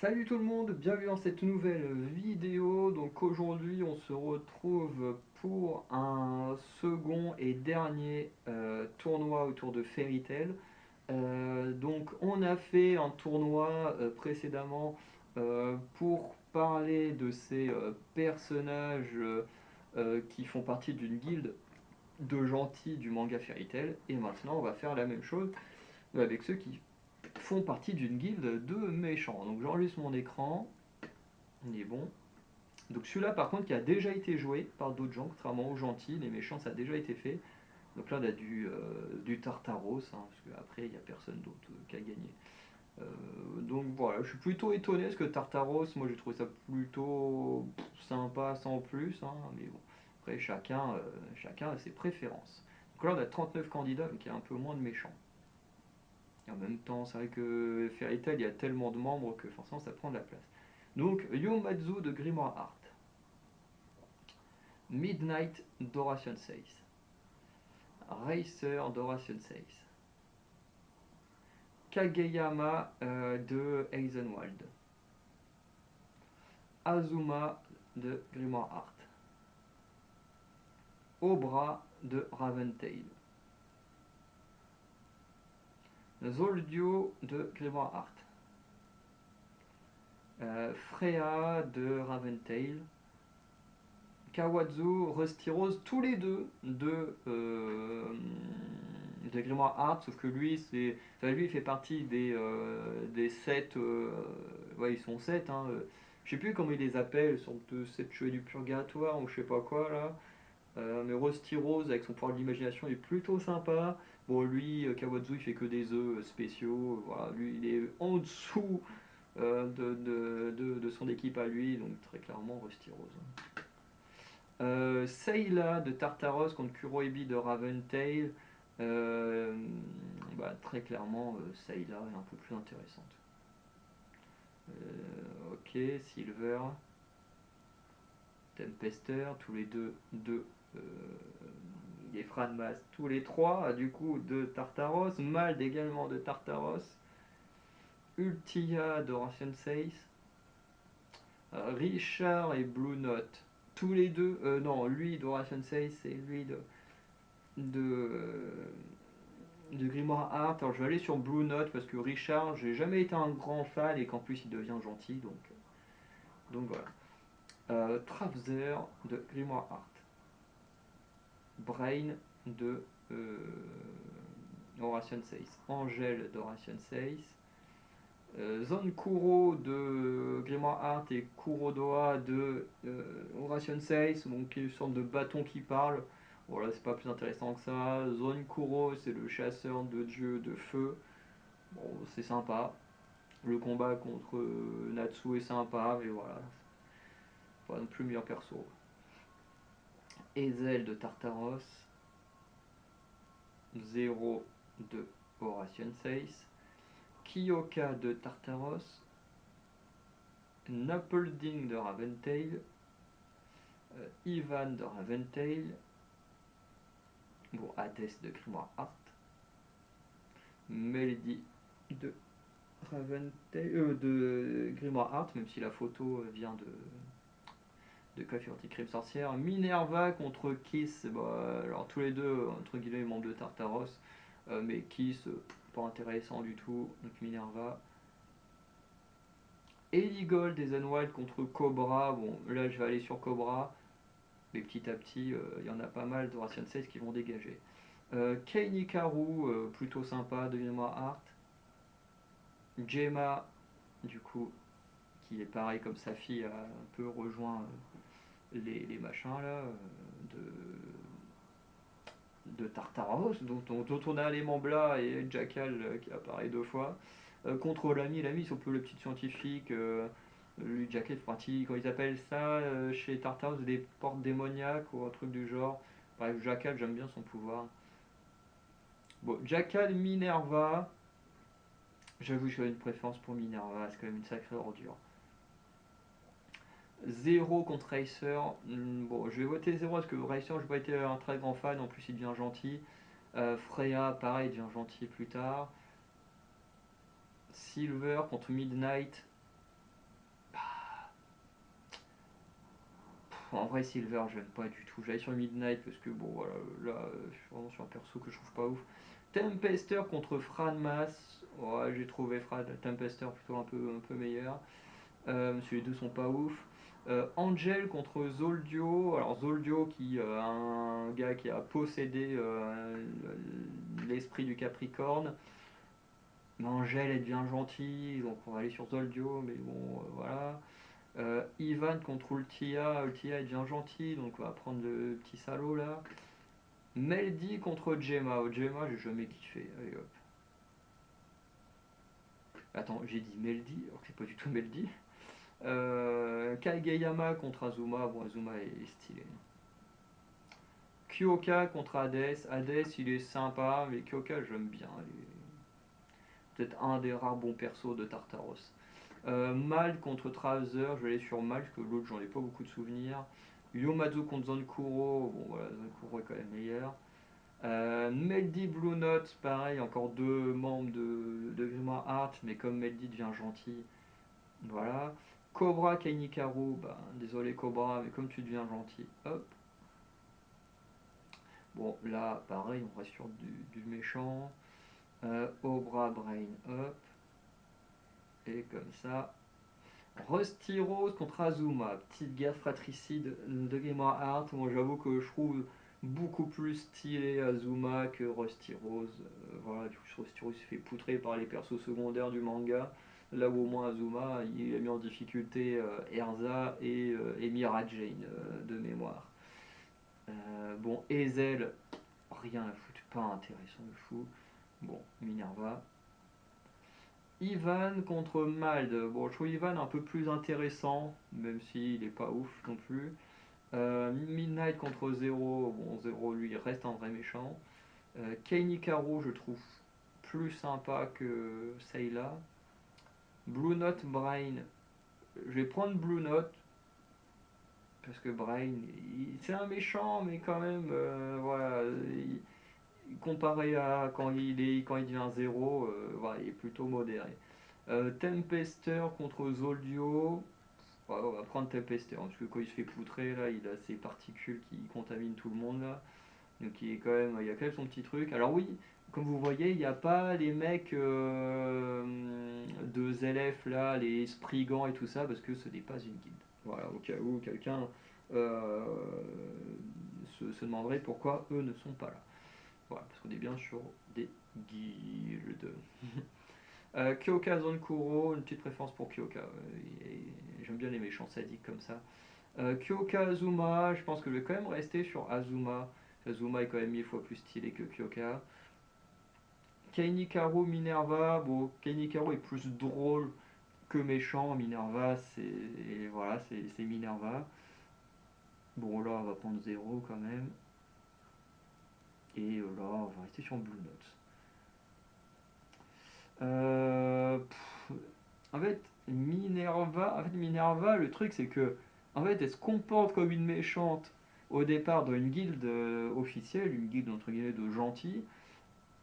Salut tout le monde, bienvenue dans cette nouvelle vidéo. Donc aujourd'hui on se retrouve pour un second et dernier tournoi autour de Fairy Tail. Donc on a fait un tournoi précédemment pour parler de ces personnages qui font partie d'une guilde de gentils du manga Fairy Tail. Et maintenant on va faire la même chose avec ceux qui font partie d'une guilde de méchants. Donc j'enregistre mon écran, on est bon. Donc celui-là par contre qui a déjà été joué par d'autres gens, contrairement aux gentils, les méchants ça a déjà été fait. Donc là on a du Tartaros, hein, parce qu'après il n'y a personne d'autre qui a gagné. Euh, donc voilà, je suis plutôt étonné parce que Tartaros, moi j'ai trouvé ça plutôt sympa sans plus, hein, mais bon, après chacun a ses préférences. Donc là on a 39 candidats, donc il y a un peu moins de méchants. Et en même temps, c'est vrai que Fairy Tail, il y a tellement de membres que forcément ça prend de la place. Donc, Yomatsu de Grimoire Art, Midnight d'Horation 6, Racer d'Horation 6, Kageyama de Eisenwald, Azuma de Grimoire Art, Obra de Raventail, Zoldio de Grimoire Art, Freya de Raventail, Kawazu, Rusty Rose, tous les deux de Grimoire Art, sauf que lui, lui il fait partie des 7, ouais, ils sont 7, hein, je sais plus comment ils les appellent, sorte de 7 cheveux du purgatoire ou je sais pas quoi là. Mais Rusty Rose avec son pouvoir de l'imagination il est plutôt sympa. Bon, lui, Kawazu, il fait que des œufs spéciaux, voilà, lui il est en dessous de son équipe à lui, donc très clairement Rusty Rose. Sayla de Tartaros contre Kuroibi de Raventail. Euh, Très clairement, Sayla est un peu plus intéressante. Ok, Silver, Tempester, tous les deux euh, les Franmas, tous les trois, du coup, de Tartaros. Mald également de Tartaros. Ultia de Russian 6. Richard et Blue Note, tous les deux. Non, lui de Russian 6 et lui de, de Grimoire Art. Alors je vais aller sur Blue Note parce que Richard, j'ai jamais été un grand fan et qu'en plus il devient gentil, donc voilà. Travzer de Grimoire Art. Brain de Horation 6. Angèle d'Horation 6. Zonkuro de Grimoire Art et Kurodoa de Horation 6, donc une sorte de bâton qui parle. Voilà, c'est pas plus intéressant que ça. Zonkuro, c'est le chasseur de dieu de feu. Bon, c'est sympa. Le combat contre Natsu est sympa, mais voilà, pas non plus le meilleur perso. Ezel de Tartaros, Zero de Horation 6, Kiyoka de Tartaros, Napelding de Raventail, Ivan de Raventail, bon, Hades de Grimoire Art, Melody de Raventail, de Grimoire Art, même si la photo vient de Coffee Anti-Crime Sorcière. Minerva contre Kiss, bah, alors tous les deux, entre guillemets, membres de Tartaros, mais Kiss, pas intéressant du tout, donc Minerva. Eligold des Unwild contre Cobra, bon là je vais aller sur Cobra, mais petit à petit il y en a pas mal de Ration 16 qui vont dégager. Kei Nikaru, plutôt sympa, de mémoire art. Gemma, du coup, qui est pareil comme sa fille, a un peu rejoint les machins là, de Tartaros, dont on a les Mambla et Jackal qui apparaît deux fois. Contre l'ami, c'est un peu le petit scientifique. Lui, Jackal fait partie, quand ils appellent ça chez Tartaros, des portes démoniaques ou un truc du genre. Bref, Jackal, j'aime bien son pouvoir. Bon, Jackal, Minerva. J'avoue, j'avais une préférence pour Minerva, c'est quand même une sacrée ordure. Zero contre Racer. Bon, je vais voter Zero parce que Racer, je n'ai pas été un très grand fan, en plus il devient gentil. Freya, pareil, devient gentil plus tard. Silver contre Midnight. En vrai, Silver, j'aime pas du tout. J'allais sur Midnight parce que bon, voilà, là, je suis vraiment sur un perso que je trouve pas ouf. Tempester contre Franmas. Ouais, j'ai trouvé Tempester plutôt un peu meilleur. Parce que les deux sont pas ouf. Angel contre Zoldio. Alors Zoldio qui un gars qui a possédé l'esprit du Capricorne. Mais Angel elle devient gentille, donc on va aller sur Zoldio, mais bon voilà. Ivan contre Ultia, Ultia elle devient gentille, donc on va prendre le petit salaud là. Meldy contre Gemma, Gemma j'ai jamais kiffé, allez hop. Attends, j'ai dit Meldy, alors que c'est pas du tout Meldy. Kageyama contre Azuma, bon Azuma est stylé. Kyoka contre Hades, Hades il est sympa, mais Kyoka j'aime bien, peut-être un des rares bons persos de Tartaros. Mal contre Trouser, je vais aller sur Mal parce que l'autre j'en ai pas beaucoup de souvenirs. Yomazu contre Zankuro, bon voilà, Zankuro est quand même meilleur. Meldy Blue Note, pareil, encore deux membres de Grimoire Art, mais comme Meldy devient gentil, voilà. Cobra Kainikaru, bah, désolé Cobra, mais comme tu deviens gentil, hop. Bon, là, pareil, on reste sur du méchant. Obra Brain, hop. Et comme ça. Rusty Rose contre Azuma, petite guerre fratricide de Game of Heart. Moi j'avoue que je trouve beaucoup plus stylé Azuma que Rusty Rose. Voilà, du coup Rusty Rose se fait poutrer par les persos secondaires du manga. Là où au moins Azuma il a mis en difficulté Erza et Mira Jane de mémoire. Bon, Ezel, rien à foutre, pas intéressant du fou. Bon, Minerva. Ivan contre Mald. Bon, je trouve Ivan un peu plus intéressant, même s'il n'est pas ouf non plus. Midnight contre Zero. Bon, Zero lui reste un vrai méchant. Kei Karo, je trouve plus sympa que Sayla. Blue Note Brain. Je vais prendre Blue Note parce que Brain, c'est un méchant, mais quand même, voilà. Comparé à quand il devient Zero, voilà, il est plutôt modéré. Tempester contre Zoldio. Ouais, on va prendre Tempester, hein, parce que quand il se fait poutrer, là, il a ces particules qui contaminent tout le monde, là. Donc il y a quand même son petit truc. Alors oui, comme vous voyez, il n'y a pas les mecs de ZLF, là, les Spriggans et tout ça, parce que ce n'est pas une guilde. Voilà, au cas où quelqu'un euh, se demanderait pourquoi eux ne sont pas là. Voilà, parce qu'on est bien sur des guildes. Kyoka Zonkuro, une petite préférence pour Kyoka. J'aime bien les méchants sadiques comme ça. Kyoka Azuma, je pense que je vais quand même rester sur Azuma. Azuma est quand même 1000 fois plus stylé que Kyoka. Kainikaru Minerva, bon, Kainikaru est plus drôle que méchant. Minerva, c'est voilà, c'est Minerva. Bon, là, on va prendre 0 quand même. Et là, on va rester sur Blue Note. En fait, Minerva, le truc c'est que, en fait, elle se comporte comme une méchante au départ dans une guilde officielle, une guilde entre guillemets de gentils,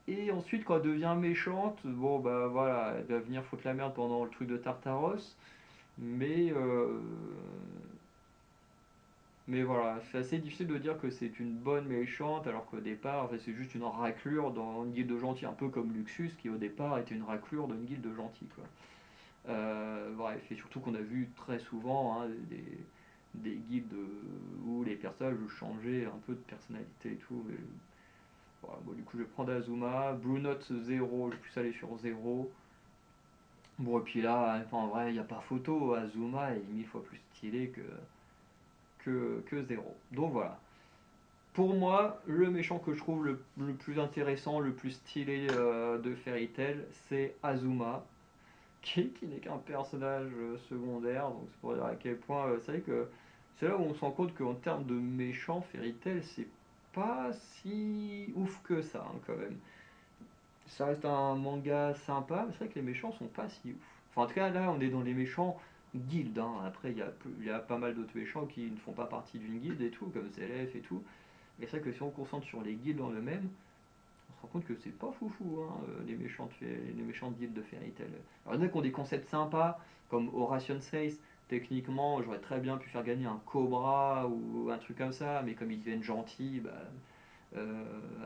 et ensuite quand elle devient méchante, bon bah voilà, elle va venir foutre la merde pendant le truc de Tartaros, mais mais voilà, c'est assez difficile de dire que c'est une bonne méchante alors qu'au départ, en fait, c'est juste une raclure dans une guilde de gentils, un peu comme Luxus qui au départ était une raclure dans une guilde de gentils quoi. Bref, et surtout qu'on a vu très souvent hein, des guides où les personnages changeaient un peu de personnalité et tout. Mais, voilà, bon, du coup, je vais prendre Azuma. Blue Note 0, je vais plus aller sur 0. Bon, et puis là, enfin, en vrai, il n'y a pas photo. Azuma est 1000 fois plus stylé que 0. Donc voilà. Pour moi, le méchant que je trouve le plus intéressant, le plus stylé de Fairy Tail, c'est Azuma. Qui n'est qu'un personnage secondaire, donc c'est pour dire à quel point c'est vrai que c'est là où on se rend compte qu'en termes de méchants, Fairy Tail c'est pas si ouf que ça hein, quand même. Ça reste un manga sympa, mais c'est vrai que les méchants sont pas si ouf. Enfin en tout cas là on est dans les méchants guildes, hein. Après il y a pas mal d'autres méchants qui ne font pas partie d'une guilde et tout, comme Zelef et tout. Mais c'est vrai que si on se concentre sur les guildes en eux-mêmes, on se rend compte que c'est pas foufou, hein, les méchantes guildes de Fairy Tail. Alors, il y en a qui ont des concepts sympas, comme Horation Sace, Techniquement, j'aurais très bien pu faire gagner un Cobra ou un truc comme ça, mais comme ils deviennent gentils, bah,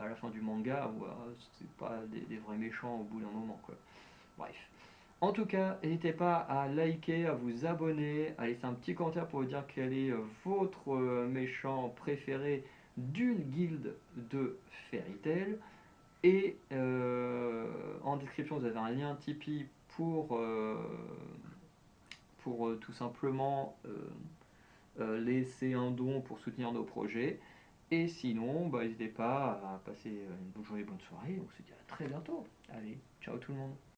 à la fin du manga, voilà, c'est pas des vrais méchants au bout d'un moment, quoi. Bref. En tout cas, n'hésitez pas à liker, à vous abonner, à laisser un petit commentaire pour vous dire quel est votre méchant préféré d'une guilde de Fairy Tail. Et en description, vous avez un lien Tipeee pour tout simplement laisser un don pour soutenir nos projets. Et sinon, bah, n'hésitez pas à passer une bonne journée, bonne soirée. On se dit à très bientôt. Allez, ciao tout le monde.